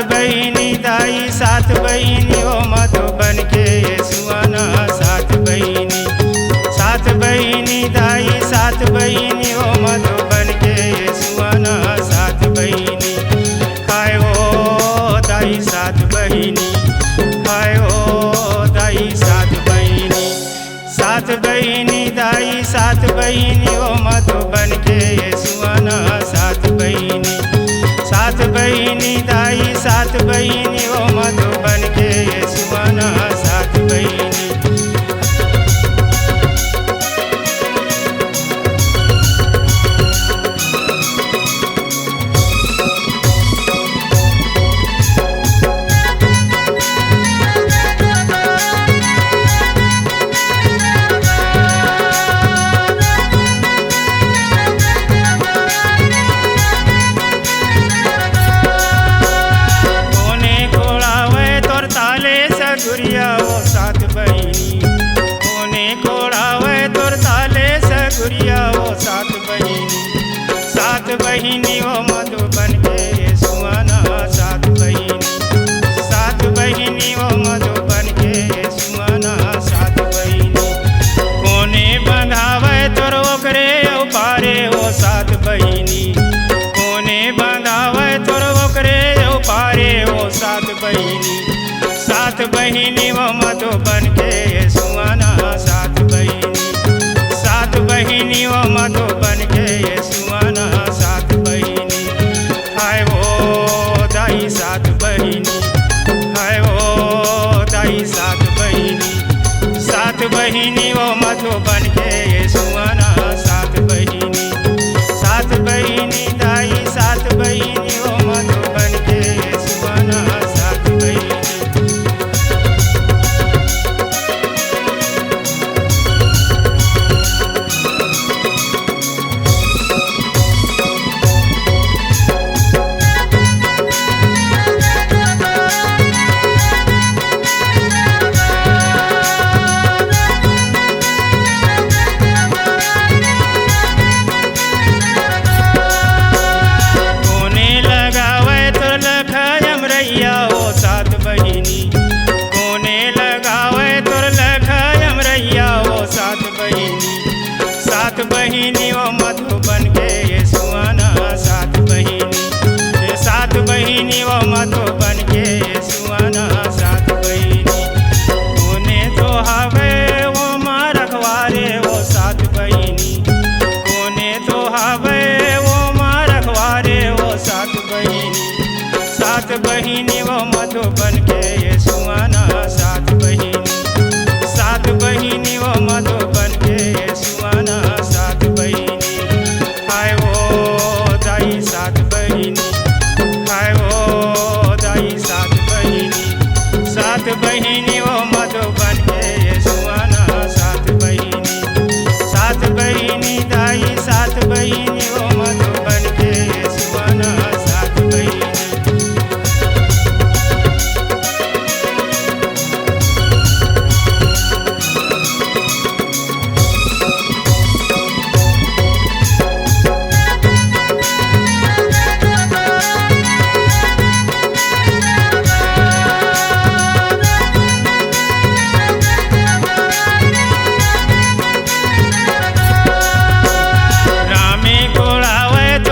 बहिनी दाई सात बहिनी हो मधुबन के सुहाना सात बहिनी दाई सात बहिनी हो मधुबन के सुहाना सात बहिनी हाय हो दाई सात बहिनी हाय हो दाई सात बहिनी दाई सात बहिनी हो मधुबन के सुहाना सात बहिनी दाई सात बहिनी हो मधुबन के सुहाना सात बहिनी सगुरिया वो सात बहिनी कोने कोड़ावे तोर ताले सगुरिया वो सात बहिनी वो मधुबन के सुहाना सात बहिनी वो मधुबन के सुहाना सात बहिनी कोने बंधावे तोर ओकरे उपारे वो सात बहिनी कोने बंधावे तोर ओकरे उपारे वो सात बहिनी वो मधुबन के सुहाना सात बहिनी वो मधुबन के सुहाना सात बहिनी हाय वो दाई सात बहिनी हाय वो दाई सात बहिनी वो मधुबन के सुहाना सात बहिनी दाई सात बहिनी वो मधुबन के सुहाना सात बहिनी सात बहिनी वो मधुबन के सुहाना सात बहिनी वो मधुबन के सुहाना सात बहिनी कोने तो हवे वो माँ रखवारे वो सात बहिनी कोने तो हवे वो माँ रखवारे वो सात बहिनी वो मधुबन के सुहाना सात बहिनी वो मधुबन के सुहाना सात बहिनी हाय वो दाई सात बहिनी हाय वो दाई सात बहिनी वो मधुबन के सुहाना सात बहिनी दाई सात बहिनी वो मधुबन के सुहाना सात बहिनी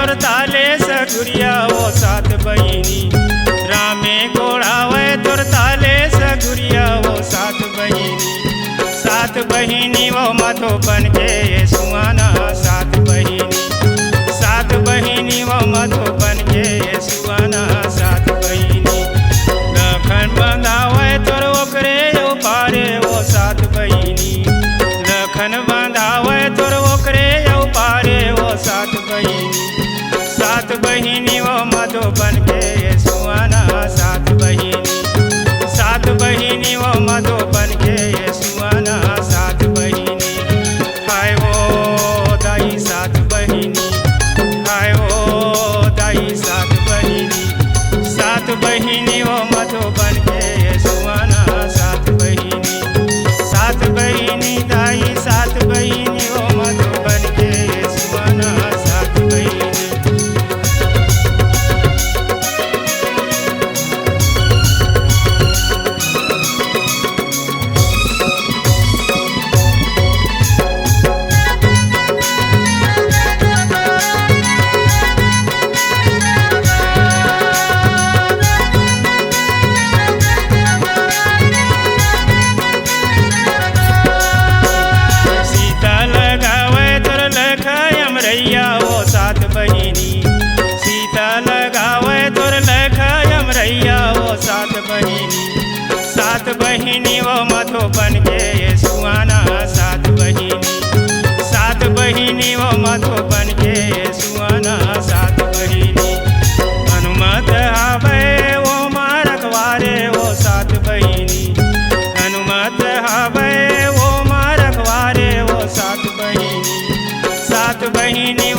सगुरिया वो सात बहिनी रामे कोड़ावे तोर ताले सगुरिया वो सात बहिनी वो मधुबन के सुहाना सात बहिनी वो मधुबन के सुहाना सात बहिनी लखन बंधावे तोर ओकरे उपारे वो सात बहिनी लखन बंधावे तोर ओकरे उपारे वो सात बहिनी वो मधुबन के सुहाना सात बहिनी वो मधुबन के सुहाना बन के सुहाना सात बहिनी वो मधुबन के सुहाना सात बहिनी। हनुमत हवे वो माँ रखवारे वो सात बहिनी। हनुमत हवे वो माँ रखवारे वो सात बहिनी। सात बहिनी